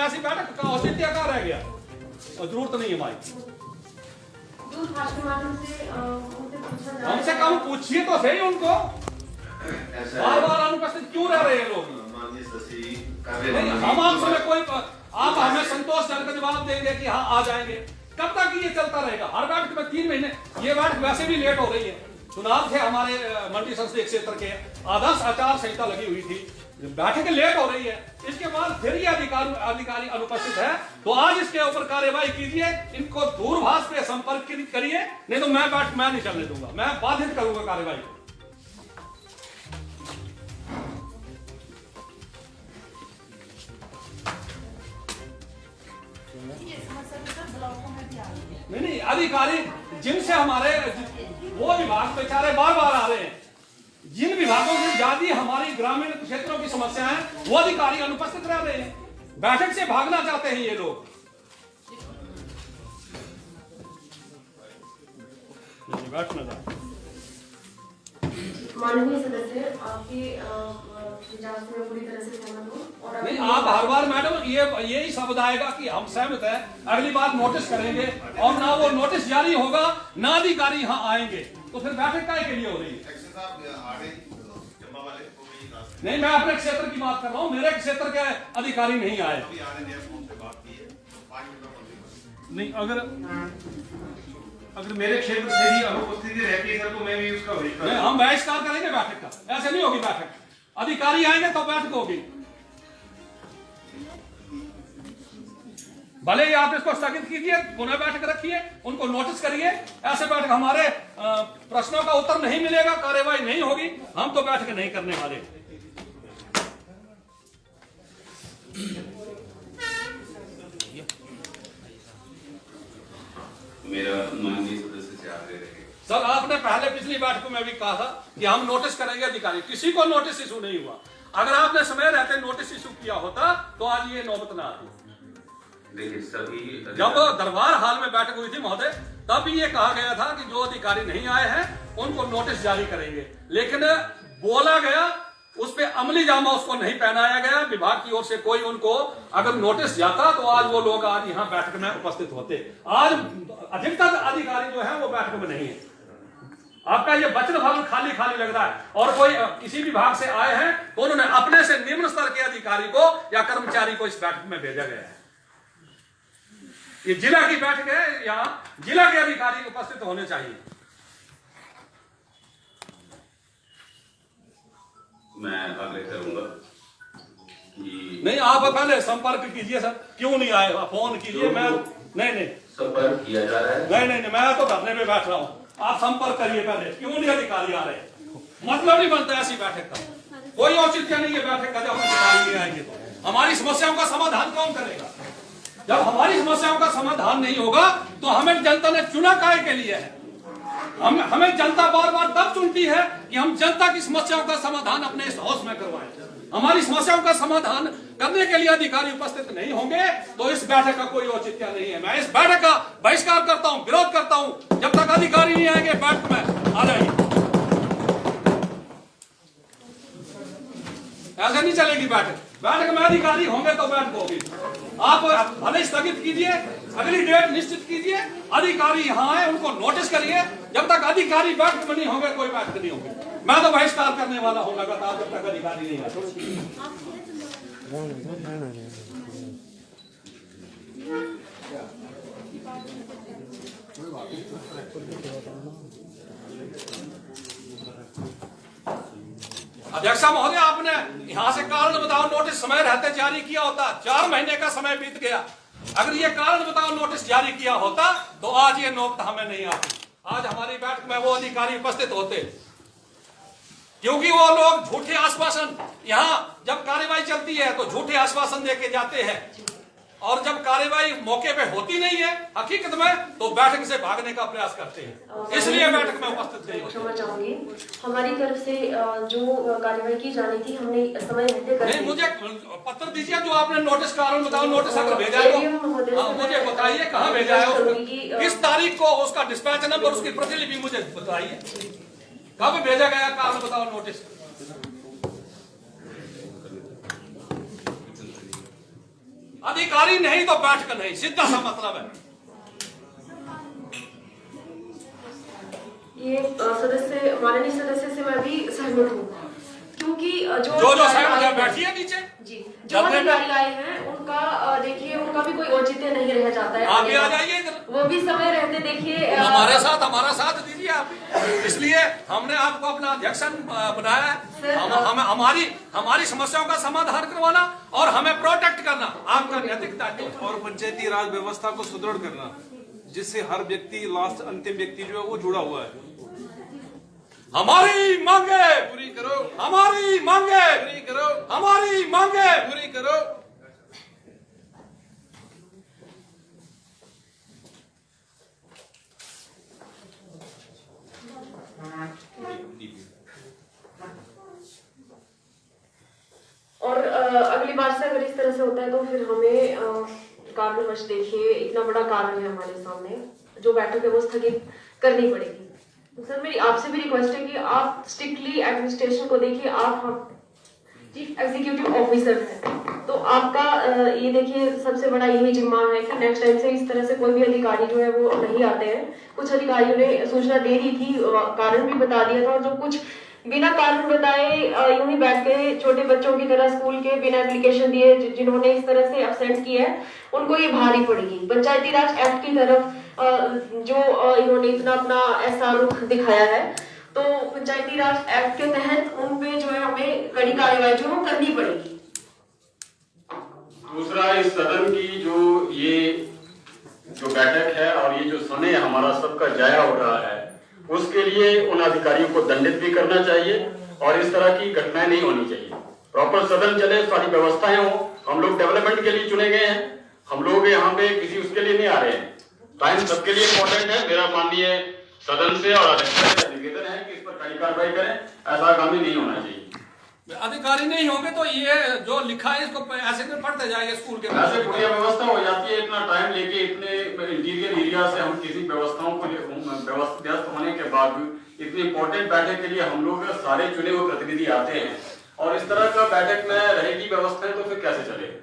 ऐसी बैठक का औचित्य क्या रह गया, और जरूरत नहीं है हमारी। हमसे कम पूछिए तो सही उनको, बार बार अनुपस्थित क्यों रह रहे हैं लोग। हम आपसे कोई, आप हमें संतोषजनक जवाब देंगे कि हाँ आ जाएंगे, कब तक ये चलता रहेगा। हर बैठक में 3 महीने, ये बैठक वैसे भी लेट हो रही है। चुनाव थे हमारे मंडी संसदीय क्षेत्र के, आदर्श आचार संहिता लगी हुई थी, बैठकें लेट हो रही है, इसके बाद फिर ये अधिकारी अनुपस्थित है, तो आज इसके ऊपर कार्यवाही कीजिए, इनको दूरभाष पे संपर्क करिए, नहीं तो मैं नहीं चलने दूंगा, मैं बाधित करूंगा कार्यवाही को। नहीं, अधिकारी जिनसे हमारे वो विभाग बेचारे बार बार आ रहे हैं, जिन विभागों से ज्यादा हमारी ग्रामीण क्षेत्रों की समस्या है, वो अधिकारी अनुपस्थित रह रहे हैं, बैठक से भागना चाहते हैं ये लोग। माननीय सदस्य, आपके विचार से मैं पूरी तरह से सहमत हूं। और नहीं, आप हर बार मैडम यही शब्द आएगा कि हम सहमत हैं, अगली बार नोटिस करेंगे, और ना वो नोटिस जारी होगा ना अधिकारी यहाँ आएंगे, तो फिर बैठक काय के लिए हो रही है। नहीं, मैं अपने क्षेत्र की बात कर रहा हूँ, मेरे क्षेत्र के अधिकारी नहीं आए। नहीं, अगर मेरे क्षेत्र से ही अनुपस्थिति रहती है तो मैं भी उसका नहीं, हम बहिष्कार करेंगे बैठक का, ऐसे नहीं होगी बैठक, अधिकारी आएंगे तो बैठक होगी। भले ही आप इसको स्थगित कीजिए, पुनः बैठक रखिए, उनको नोटिस करिए, ऐसे बैठक हमारे प्रश्नों का उत्तर नहीं मिलेगा, कार्यवाही नहीं होगी, हम तो बैठक नहीं करने वाले। मेरा माननीय सदस्य से आग्रह रहेगा, सर आपने पहले पिछली बैठक में भी कहा था कि हम नोटिस करेंगे अधिकारी, किसी को नोटिस इशू नहीं हुआ। अगर आपने समय रहते नोटिस इशू किया होता तो आज ये नौबत ना आती। देखिए सभी जब दरबार हाल में बैठक हुई थी महोदय, तब ये कहा गया था कि जो अधिकारी नहीं आए हैं उनको नोटिस जारी करेंगे, लेकिन बोला गया, उस पे अमली जामा उसको नहीं पहनाया गया, विभाग की ओर से कोई उनको अगर नोटिस जाता तो आज वो लोग आज यहाँ बैठक में उपस्थित होते। आज अधिकतर अधिकारी जो है वो बैठक में नहीं है। आपका ये वचन भवन खाली खाली लग रहा है, और कोई किसी विभाग से आए हैं तो उन्होंने अपने से निम्न स्तर के अधिकारी को या कर्मचारी को इस बैठक में भेजा गया है। ये जिला की बैठक है, यहाँ जिला के अधिकारी उपस्थित होने चाहिए। मैं आग्रह करूंगा कि नहीं, आप पहले संपर्क कीजिए सर, क्यों नहीं आए, फोन कीजिए। मैं नहीं संपर्क किया जा रहा है। नहीं, मैं तो धरने पे बैठ रहा हूँ, आप संपर्क करिए पहले, क्यों नहीं अधिकारी आ रहे, मतलब नहीं बनता ऐसी बैठक का, कोई औचित्य नहीं है बैठक का। जब हम अधिकारी नहीं आएंगे तो हमारी समस्याओं का समाधान कौन करेगा। जब हमारी समस्याओं का समाधान नहीं होगा तो हमें जनता ने चुना काहे के लिए है। हमें जनता बार बार तब चुनती है कि हम जनता की समस्याओं का समाधान अपने इस हाउस में करवाएं। हमारी समस्याओं का समाधान करने के लिए अधिकारी उपस्थित नहीं होंगे तो इस बैठक का कोई औचित्य नहीं है। मैं इस बैठक का बहिष्कार करता हूं, विरोध करता हूं। जब तक अधिकारी नहीं आएंगे बैठक में आ जाइए, ऐसे नहीं चलेगी बैठक। बैठक में अधिकारी होंगे तो बैठक होगी। आप भले स्थगित कीजिए, अगली डेट निश्चित कीजिए, अधिकारी यहाँ आए, उनको नोटिस करिए। जब तक अधिकारी बैठक में नहीं होंगे कोई बैठक नहीं होगी। मैं तो बहिष्कार करने वाला हूँ लगातार जब तक अधिकारी नहीं आए। अध्यक्ष महोदय, आपने यहाँ से कारण बताओ नोटिस समय रहते जारी किया होता, 4 महीने का समय बीत गया। अगर ये कारण बताओ नोटिस जारी किया होता तो आज ये नौबत हमें नहीं आती। आज हमारी बैठक में वो अधिकारी उपस्थित होते, क्योंकि वो लोग झूठे आश्वासन, यहाँ जब कार्यवाही चलती है तो झूठे आश्वासन देके जाते हैं, और जब कार्यवाही मौके पे होती नहीं है हकीकत में तो बैठक से भागने का प्रयास करते हैं, इसलिए बैठक में उपस्थित नहीं होते। क्षमा चाहूंगी, हमारी तरफ से जो कार्यवाही की जानी थी हमने समय रहते कर नहीं, मुझे पत्र दीजिए जो आपने नोटिस कारण बताओ। नोटिस अगर भेजा है तो मुझे बताइए कहाँ भेजा है, किस तारीख को, उसका डिस्पैच नंबर, उसकी प्रतिलिपि मुझे बताइए, कब भेजा गया, कारण बताओ नोटिस। अधिकारी नहीं तो बैठक नहीं, सीधा सा मतलब है। ये सदस्य, माननीय सदस्य से मैं भी सहमत हूँ, क्योंकि जो सहमत है बैठिए नीचे जी, जो अधिकारी आए हैं उनका देखिए, उनका भी कोई औचित्य नहीं रह जाता है। आप भी आ जाइए इधर, वो भी समय रहते देखिए हमारा साथ दीजिए आप। इसलिए हमने आपको अपना अध्यक्ष बनाया है। हमारी समस्याओं का समाधान करवाना और हमें प्रोटेक्ट करना आपका नैतिक दायित्व और पंचायती राज व्यवस्था को सुदृढ़ करना, जिससे हर व्यक्ति, लास्ट अंतिम व्यक्ति जो है वो जुड़ा हुआ है। हमारी मांगे पूरी करो, हमारी मांगे पूरी करो, हमारी मांगे पूरी करो। और अगली बार से अगर इस तरह से होता है तो फिर हमें कारणवश देखिए, इतना बड़ा कारण है हमारे सामने, जो बैठक है वो स्थगित करनी पड़ेगी। तो सर मेरी आपसे भी रिक्वेस्ट है कि आप स्ट्रिक्टली एडमिनिस्ट्रेशन को देखिए, आप हम चीफ एग्जीक्यूटिव ऑफिसर हैं, तो आपका ये देखिए सबसे बड़ा यही जिम्मा है कि नेक्स्ट टाइम से इस तरह से कोई भी अधिकारी जो है वो नहीं आते हैं। कुछ अधिकारियों ने सूचना दे दी थी, कारण भी बता दिया था, और जो कुछ बिना कारण बताए यूं ही बैठ के छोटे बच्चों की तरह स्कूल के बिना एप्लीकेशन दिए जिन्होंने इस तरह से एब्सेंट किया है, उनको ये भारी पड़ेगी। पंचायती राज एक्ट की तरफ जो इन्होंने इतना अपना ऐसा रुख दिखाया है, तो पंचायती राज एक्ट के तहत उन पे जो है हमें कड़ी कार्रवाई जो है करनी पड़ेगी। दूसरा, इस सदन की जो बैठक है और ये जो समय हमारा सबका जाया हो रहा है, उसके लिए उन अधिकारियों को दंडित भी करना चाहिए और इस तरह की घटनाएं नहीं होनी चाहिए। प्रॉपर सदन चले, सारी व्यवस्थाएं हो। हम लोग डेवलपमेंट के लिए चुने गए हैं, हम लोग यहाँ पे किसी उसके लिए नहीं आ रहे हैं। टाइम सबके लिए इम्पोर्टेंट है। मेरा माननीय सदन से और अध्यक्ष से निवेदन है कि इस पर कड़ी कार्रवाई करें, ऐसा आगामी नहीं होना चाहिए। अधिकारी नहीं होंगे तो ये जो लिखा है इसको ऐसे में पढ़ते जाएंगे स्कूल के, ऐसे पूरी व्यवस्था हो जाती है। इतना टाइम लेके इतने इंटीरियर एरिया से हम किसी व्यवस्थाओं को व्यस्त होने के बाद इतनी इंपॉर्टेंट बैठक के लिए हम लोग सारे चुने हुए प्रतिनिधि आते हैं और इस तरह का बैठक में रहेगी व्यवस्थाएं तो फिर कैसे चलेगा?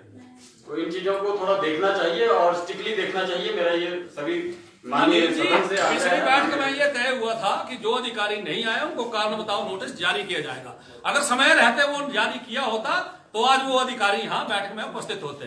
तो इन चीजों को थोड़ा देखना चाहिए और स्ट्रिक्टली देखना चाहिए। मेरा ये सभी माननीय सदन से पिछली बैठक में ये तय हुआ था कि जो अधिकारी नहीं आए उनको कारण बताओ नोटिस जारी किया जाएगा। अगर समय रहते वो जारी किया होता तो आज वो अधिकारी यहाँ बैठक में उपस्थित होते।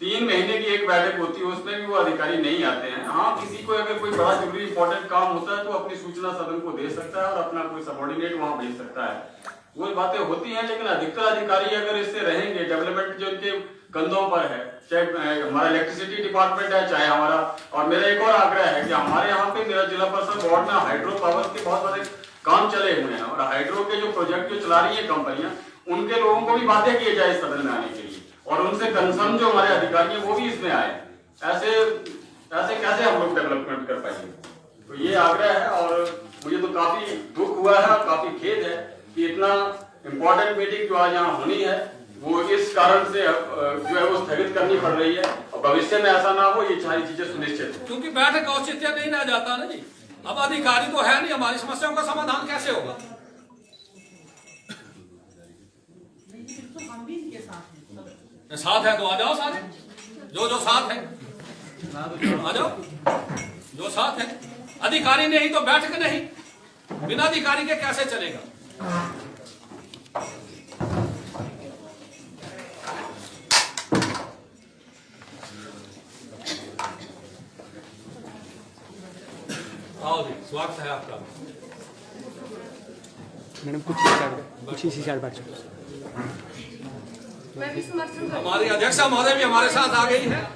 3 महीने की एक बैठक होती है, उसमें भी वो अधिकारी नहीं आते हैं। हाँ, किसी को अगर कोई बड़ा जरूरी इंपॉर्टेंट काम होता है तो अपनी सूचना सदन को दे सकता है और अपना कोई सबॉर्डिनेट वहां भेज सकता है, वो बातें होती हैं। लेकिन अधिकतर अधिकारी अगर इससे रहेंगे, डेवलपमेंट जो इनके कंधों पर है, चाहे हमारा इलेक्ट्रिसिटी डिपार्टमेंट है, चाहे हमारा, और मेरा एक और आग्रह है कि हमारे यहाँ पे मेरा जिला परिषद वार्ड में हाइड्रो पावर के बहुत सारे काम चले हुए हैं और हाइड्रो के जो प्रोजेक्ट जो चला रही है कंपनियां, उनके लोगों को भी बातें किए जाए सदन में आने के लिए और उनसे कंसर्न जो हमारे अधिकारी हैं वो भी इसमें आए। ऐसे कैसे हम लोग डेवलपमेंट कर पाएंगे? तो ये आग्रह है और मुझे तो काफी दुख हुआ है, काफी खेद है कि इतना इम्पोर्टेंट मीटिंग जो आज यहाँ होनी है वो इस कारण से जो है वो स्थगित करनी पड़ रही है और भविष्य में ऐसा ना हो, ये सारी चीजें सुनिश्चित हो। क्योंकि बैठक औचित्य नहीं रह जाता ना जी। अब अधिकारी तो है नहीं, हमारी समस्याओं का समाधान कैसे होगा? साथ है तो आ जाओ सारे, जो साथ है आ जाओ, जो साथ है। अधिकारी नहीं तो बैठक नहीं, बिना अधिकारी के कैसे चलेगा? आओ जी, स्वागत है आपका। मैडम कुछ इसी साइड बैठ मैं भी समर्थन करती हूँ। हमारी अध्यक्षा महोदय भी हमारे साथ आ गई है।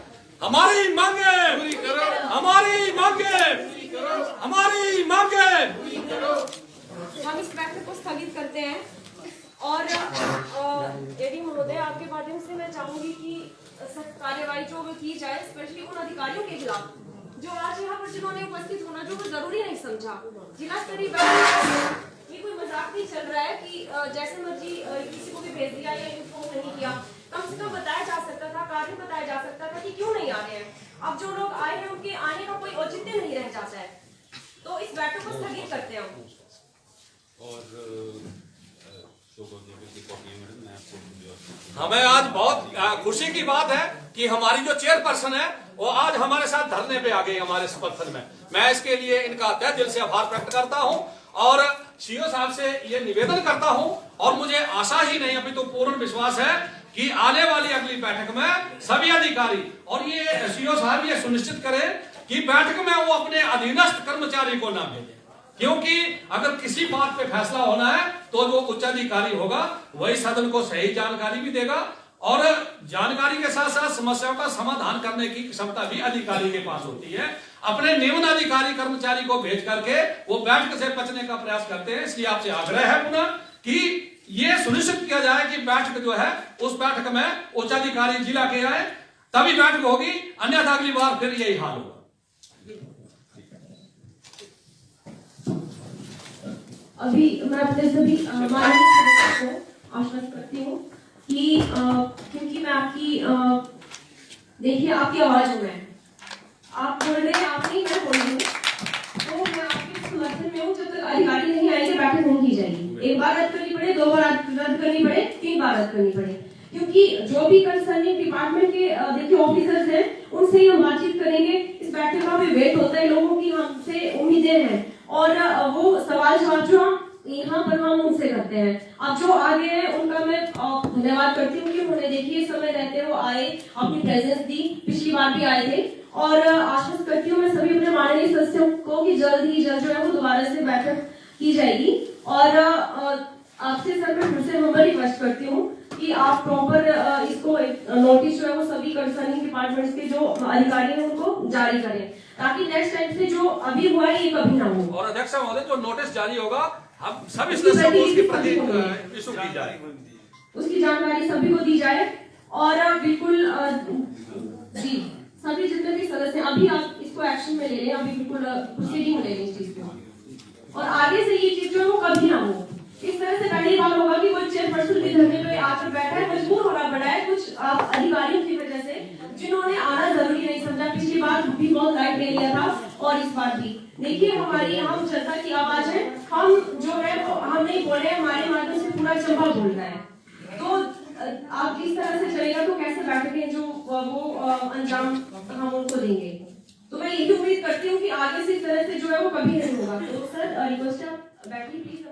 हमारी मांगे पूरी करो, हमारी मांगे पूरी करो, हमारी मांगे पूरी करो। हम इस बैठक को स्थगित करते हैं और यदि महोदय आपके माध्यम से मैं चाहूंगी कि सख्त कार्यवाही जो की जाए, स्पेशली उन अधिकारियों के खिलाफ जो आज यहाँ पर जिन्होंने उपस्थित होना जो वो जरूरी नहीं समझा। जिला स्तरीय बैठक ये कोई मजाक नहीं चल रहा है कि जैसे मर्जी किसी को भी भेज दिया या इन्फॉर्म नहीं किया। कम से कम बताया जा सकता था, कारण बताया जा सकता था कि क्यों नहीं आ रहे हैं। अब जो लोग आए हैं उनके आने का कोई औचित्य नहीं रह जाता है, तो इस बैठक को स्थगित करते हैं। और जो हमें आज बहुत खुशी की बात है कि हमारी जो चेयरपर्सन है वो आज हमारे साथ धरने पे आ गई हमारे समर्थन में। मैं इसके लिए इनका तहे दिल से आभार व्यक्त करता हूं और सीओ साहब से ये निवेदन करता हूं और मुझे आशा ही नहीं अभी तो पूर्ण विश्वास है कि आने वाली अगली बैठक में सभी अधिकारी और ये सीओ साहब ये सुनिश्चित करें कि बैठक में वो अपने अधीनस्थ कर्मचारी को ना भेजें, क्योंकि अगर किसी बात पे फैसला होना है तो जो उच्च अधिकारी होगा वही सदन को सही जानकारी भी देगा और जानकारी के साथ साथ समस्याओं का समाधान करने की क्षमता भी अधिकारी के पास होती है। अपने निम्न अधिकारी कर्मचारी को भेज करके वो बैठक से बचने का प्रयास करते हैं। इसलिए आपसे आग्रह है पुनः कि ये सुनिश्चित किया जाए कि बैठक जो है उस बैठक में उच्च अधिकारी जिला के आए तभी बैठक होगी, अन्यथा अगली बार फिर यही हाल होगा। अभी मैं अपने सभी माननीय सदस्यों को आश्वस्त करती हूँ कि क्योंकि मैं आपकी देखिए आपकी आवाज हूँ, मैं आप बोल रहे हैं, आप नहीं, मैं बोल रही हूँ, तो मैं आपके समर्थन में हूँ। जब तक अधिकारी नहीं आएंगे बैठक नहीं की जाएगी। एक बार रद्द करनी पड़े, 2 बार रद्द करनी पड़े, 3 बार रद्द करनी पड़े, क्योंकि जो भी कंसर्निंग डिपार्टमेंट के देखिए ऑफिसर्स हैं उनसे ही हम बातचीत करेंगे। इस बैठक का भी वेट होता है, लोगों की हमसे उम्मीदें हैं और वो सवाल जवाब जो हम यहाँ पर हम उनसे करते हैं। अब जो आगे हैं उनका मैं धन्यवाद करती हूँ कि उन्होंने देखिए समय रहते वो आए, अपनी प्रेजेंस दी, पिछली बार भी आए थे और आश्वस्त करती हूँ मैं सभी अपने माननीय सदस्यों को कि जल्द ही जल्द जो है वो दोबारा से बैठक की जाएगी। और आपसे सर मैं फिर से हम्बल रिक्वेस्ट करती हूँ कि आप प्रॉपर इसको नोटिस जो है वो सभी कंसर्निंग डिपार्टमेंट्स के जो अधिकारी हैं उनको जारी करें, ताकि नेक्स्ट टाइम से जो अभी हुआ है ये कभी ना हो। और अध्यक्ष महोदय जो नोटिस जारी होगा हम सभी सदस्यों को उसकी प्रति इशू की जाए, उसकी जानकारी सभी को दी जाए और बिल्कुल जी सभी जितने भी सदस्य अभी आप इसको एक्शन में ले लें, अभी बिल्कुल प्रोसीडिंग ले लें इस चीज को और आगे से ये चीज जो है वो कभी ना हो। इस तरह से पहली बार होगा कि कोई चेयरपर्सन भी धरने पे आकर बैठा है, मजबूर होना पड़ा है कुछ अधिकारियों की वजह से जिन्होंने आना जरूरी नहीं समझा। पिछली बार भी बहुत लाइट ले लिया था और इस बार भी देखिए हमारी हम जनता की आवाज है, हम जो है हम नहीं बोल रहे, हमारे माध्यम से पूरा चंबा बोल रहा है। तो आप इस तरह से चलेगा तो कैसे बैठेंगे जो वो अंजाम हम उनको देंगे। तो मैं यही उम्मीद करती हूँ कि आगे से इस तरह से जो है वो कभी नहीं होगा। तो सर रिक्वेस्ट है बैठिए प्लीज।